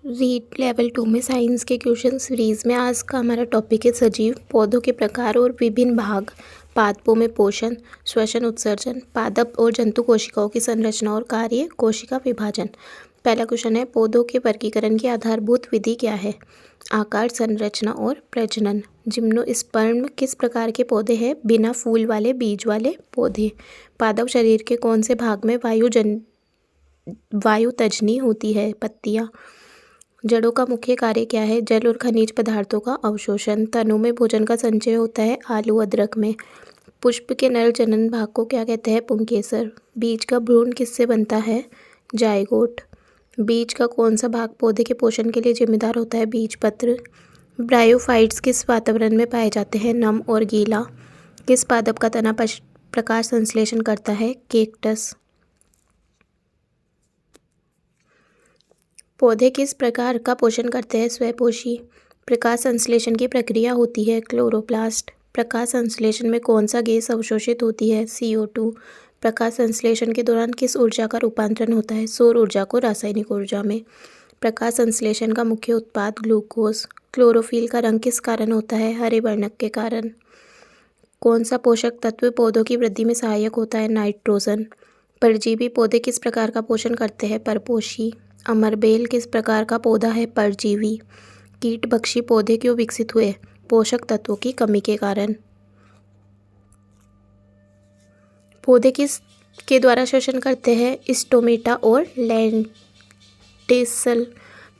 Read level 2 में science के question series में आज का हमारा टॉपिक है सजीव पौधों के प्रकार और विभिन्न भाग। पादपों में पोषण, श्वसन, उत्सर्जन, पादप और जंतु कोशिकाओं की संरचना और कार्य, कोशिका विभाजन। पहला क्वेश्चन है, पौधों के वर्गीकरण की आधारभूत विधि क्या है? आकार, संरचना और प्रजनन। जिम्नोस्पर्म किस प्रकार के पौधे हैं? बिना फूल वाले बीज वाले पौधे। पादप शरीर के कौन से भाग में वायु तजनी होती है? पत्तियाँ। जड़ों का मुख्य कार्य क्या है? जल और खनिज पदार्थों का अवशोषण। तनों में भोजन का संचय होता है आलू अदरक में। पुष्प के नर जनन भाग को क्या कहते हैं? पुंकेसर। बीज का भ्रूण किससे बनता है? जायगोट। बीज का कौन सा भाग पौधे के पोषण के लिए जिम्मेदार होता है? बीजपत्र। ब्रायोफाइट्स किस वातावरण में पाए जाते हैं? नम और गीला। किस पादप का तना प्रकाश संश्लेषण करता है? केक्टस। पौधे किस प्रकार का पोषण करते हैं? स्वयंपोषी। प्रकाश संश्लेषण की प्रक्रिया होती है क्लोरोप्लास्ट। प्रकाश संश्लेषण में कौन सा गैस अवशोषित होती है? CO2। प्रकाश संश्लेषण के दौरान किस ऊर्जा का रूपांतरण होता है? सौर ऊर्जा को रासायनिक ऊर्जा में। प्रकाश संश्लेषण का मुख्य उत्पाद ग्लूकोज। क्लोरोफिल का रंग किस कारण होता है? हरे वर्णक के कारण। कौन सा पोषक तत्व पौधों की वृद्धि में सहायक होता है? नाइट्रोजन। परजीवी पौधे किस प्रकार का पोषण करते हैं? परपोषी। अमरबेल किस प्रकार का पौधा है? परजीवी। कीटभक्षी पौधे क्यों विकसित हुए? पोषक तत्वों की कमी के कारण। पौधे किस के द्वारा श्वसन करते हैं? स्टोमेटा और लेंटिसल।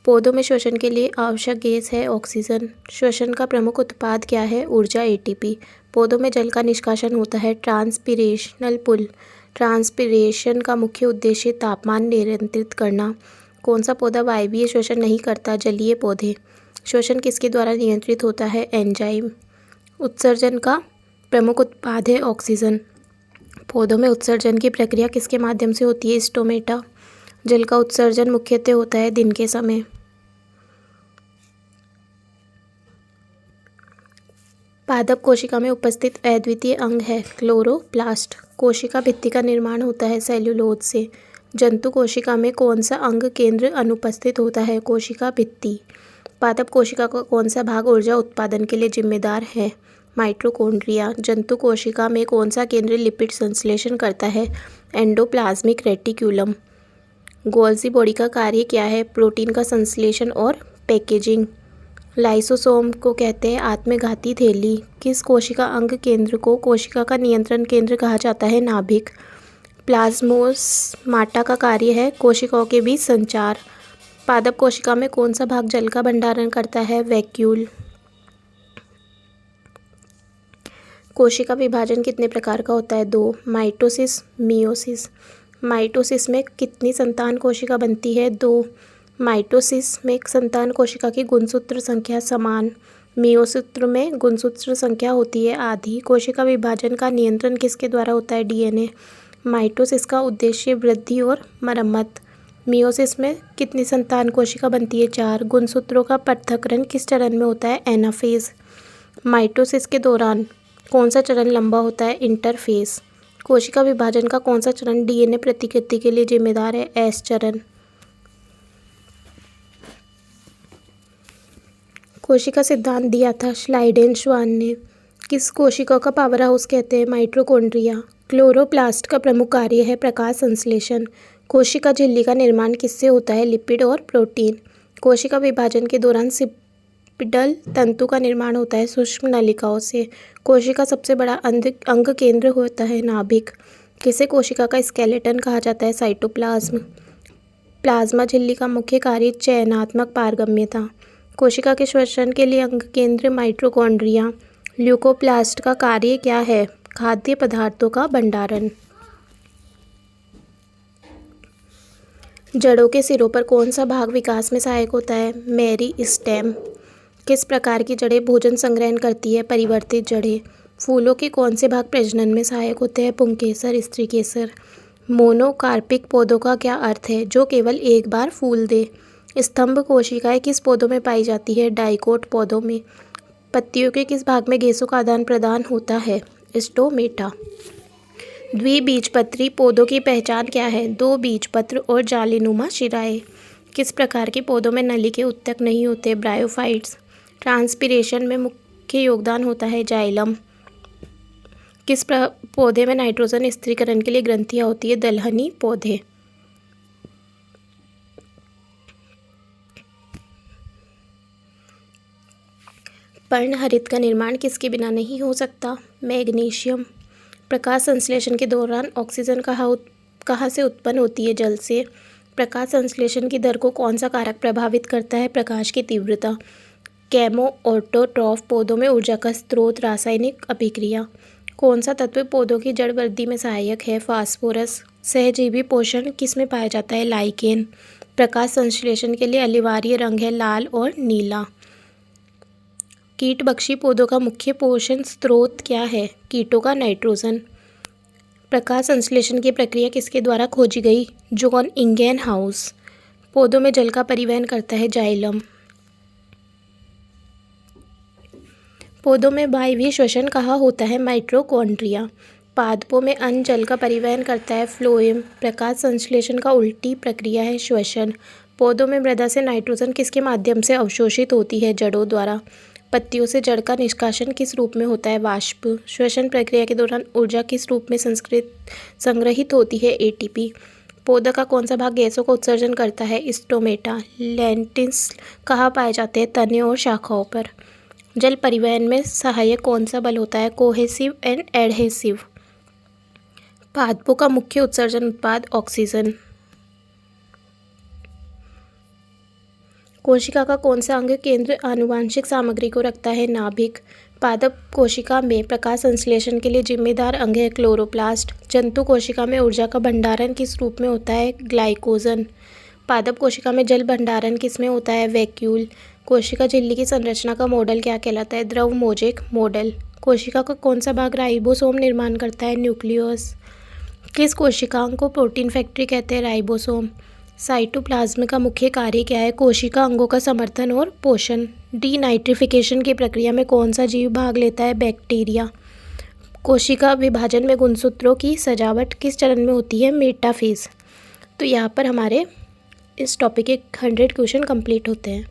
पौधों में श्वसन के लिए आवश्यक गैस है ऑक्सीजन। श्वसन का प्रमुख उत्पाद क्या है? ऊर्जा ATP। पौधों में जल का निष्कासन होता है ट्रांसपिरेशनल पुल। ट्रांसपिरेशन का मुख्य उद्देश्य तापमान नियंत्रित करना। कौन सा पौधा वायवीय श्वसन नहीं करता? जलीय पौधे। श्वसन किसके द्वारा नियंत्रित होता है? एंजाइम। उत्सर्जन का प्रमुख उत्पाद है ऑक्सीजन। पौधों में उत्सर्जन की प्रक्रिया किसके माध्यम से होती है? स्टोमेटा। जल का उत्सर्जन मुख्यतः होता है दिन के समय। पादप कोशिका में उपस्थित अद्वितीय अंग है क्लोरोप्लास्ट। कोशिका भित्ति का निर्माण होता है सेल्यूलोज से। जंतु कोशिका में कौन सा अंग केंद्र अनुपस्थित होता है? कोशिका भित्ति। पादप कोशिका का कौन सा भाग ऊर्जा उत्पादन के लिए जिम्मेदार है? माइटोकॉन्ड्रिया। जंतु कोशिका में कौन सा केंद्र लिपिड संश्लेषण करता है? Endoplasmic reticulum. गोल्जी बॉडी का कार्य क्या है? प्रोटीन का संश्लेषण और पैकेजिंग। लाइसोसोम को कहते हैं आत्मघाती थैली। किस कोशिका अंग केंद्र को कोशिका का नियंत्रण केंद्र कहा जाता है? नाभिक। प्लाज्मोस्माटा का कार्य है कोशिकाओं के बीच संचार। पादप कोशिका में कौन सा भाग जल का भंडारण करता है? वैक्यूल। कोशिका विभाजन कितने प्रकार का होता है? 2। Mitosis, meiosis. माइटोसिस में कितनी संतान कोशिका बनती है? 2। माइटोसिस में संतान कोशिका की गुणसूत्र संख्या समान। मियोसूत्र में गुणसूत्र संख्या होती है आधी। कोशिका विभाजन का नियंत्रण किसके द्वारा होता है? DNA। माइटोसिस का उद्देश्य वृद्धि और मरम्मत। मियोसिस में कितनी संतान कोशिका बनती है? 4। गुणसूत्रों का पृथक्करण किस चरण में होता है? एनाफेज। माइटोसिस के दौरान कौन सा चरण लंबा होता है? इंटरफेज। कोशिका विभाजन का कौन सा चरण DNA प्रतिकृति के लिए जिम्मेदार है? S चरण। कोशिका सिद्धांत दिया था श्लाइडेन-श्वान ने। किस कोशिका का पावर हाउस कहते हैं? माइटोकॉन्ड्रिया। क्लोरोप्लास्ट का प्रमुख कार्य है प्रकाश संश्लेषण। कोशिका झिल्ली का निर्माण किससे होता है? लिपिड और प्रोटीन। कोशिका विभाजन के दौरान सिपिडल तंतु का निर्माण होता है सूक्ष्म नलिकाओं से। कोशिका सबसे बड़ा अंग केंद्र होता है नाभिक। किसे कोशिका का स्केलेटन कहा जाता है? साइटोप्लाज्म। प्लाज्मा झिल्ली का मुख्य कार्य चयनात्मक पारगम्यता। कोशिका के श्वसन के लिए अंग केंद्र माइटोकॉन्ड्रिया। ल्यूकोप्लास्ट का कार्य क्या है? खाद्य पदार्थों का भंडारण। जड़ों के सिरों पर कौन सा भाग विकास में सहायक होता है? मेरिस्टेम। किस प्रकार की जड़ें भोजन संग्रहण करती है? परिवर्तित जड़ें। फूलों के कौन से भाग प्रजनन में सहायक होते हैं? पुंकेसर, स्त्रीकेसर। मोनोकार्पिक पौधों का क्या अर्थ है? जो केवल एक बार फूल दे। स्तंभ कोशिकाएं किस पौधों में पाई जाती है? डाइकोट पौधों में। पत्तियों के किस भाग में गैसों का आदान प्रदान होता है? स्टोमेटा। द्विबीजपत्री पौधों की पहचान क्या है? 2 बीजपत्र और जालीनुमा शिराएं। किस प्रकार के पौधों में नली के उत्तक नहीं होते? ब्रायोफाइट्स। ट्रांसपीरेशन में मुख्य योगदान होता है जाइलम। किस पौधे में नाइट्रोजन स्थिरीकरण के लिए ग्रंथियां होती है? दलहनी पौधे। पर्णहरित का निर्माण किसके बिना नहीं हो सकता? मैग्नीशियम। प्रकाश संश्लेषण के दौरान ऑक्सीजन कहाँ से उत्पन्न होती है? जल से। प्रकाश संश्लेषण की दर को कौन सा कारक प्रभावित करता है? प्रकाश की तीव्रता। केमो ऑटोट्रॉफ पौधों में ऊर्जा का स्रोत। रासायनिक अभिक्रिया। कौन सा तत्व पौधों की जड़ वृद्धि में सहायक है? फास्फोरस। सहजीवी पोषण किस में पाया जाता है? लाइकेन। प्रकाश संश्लेषण के लिए अनिवार्य रंग है लाल और नीला। कीटभक्षी पौधों का मुख्य पोषण स्रोत क्या है? कीटों का नाइट्रोजन। प्रकाश संश्लेषण की प्रक्रिया किसके द्वारा खोजी गई? जॉन इंगेनहाउस। पौधों में जल का परिवहन करता है जाइलम। पौधों में वायवीय श्वसन कहाँ होता है? माइटोकॉन्ड्रिया। पादपों में अन्न जल का परिवहन करता है फ्लोएम। प्रकाश संश्लेषण का उल्टी प्रक्रिया है श्वसन। पौधों में मृदा से नाइट्रोजन किसके माध्यम से अवशोषित होती है? जड़ों द्वारा। पत्तियों से जड़ का निष्कासन किस रूप में होता है? वाष्प। श्वसन प्रक्रिया के दौरान ऊर्जा किस रूप में संग्रहित होती है? एटीपी। पौधा का कौन सा भाग गैसों का उत्सर्जन करता है? स्टोमेटा। लेंटिल्स कहाँ पाए जाते हैं? तने और शाखाओं पर। जल परिवहन में सहायक कौन सा बल होता है? Cohesive and adhesive. पादपों का मुख्य उत्सर्जन उत्पाद ऑक्सीजन। कोशिका का कौन सा अंग केंद्र आनुवांशिक सामग्री को रखता है? नाभिक। पादप कोशिका में प्रकाश संश्लेषण के लिए जिम्मेदार अंग है क्लोरोप्लास्ट। जंतु कोशिका में ऊर्जा का भंडारण किस रूप में होता है? ग्लाइकोजन। पादप कोशिका में जल भंडारण किस में होता है? वैक्यूल। कोशिका झिल्ली की संरचना का मॉडल क्या कहलाता है? द्रव मोज़ेक मॉडल। कोशिका का कौन सा भाग राइबोसोम निर्माण करता है? न्यूक्लियस। किस कोशिकांग को प्रोटीन फैक्ट्री कहते हैं? राइबोसोम। साइटोप्लाज्म का मुख्य कार्य क्या है? कोशिका अंगों का समर्थन और पोषण। डीनाइट्रिफिकेशन की प्रक्रिया में कौन सा जीव भाग लेता है? बैक्टीरिया। कोशिका विभाजन में गुणसूत्रों की सजावट किस चरण में होती है? मेटाफेज। तो यहाँ पर हमारे इस टॉपिक के 100 क्वेश्चन कंप्लीट होते हैं।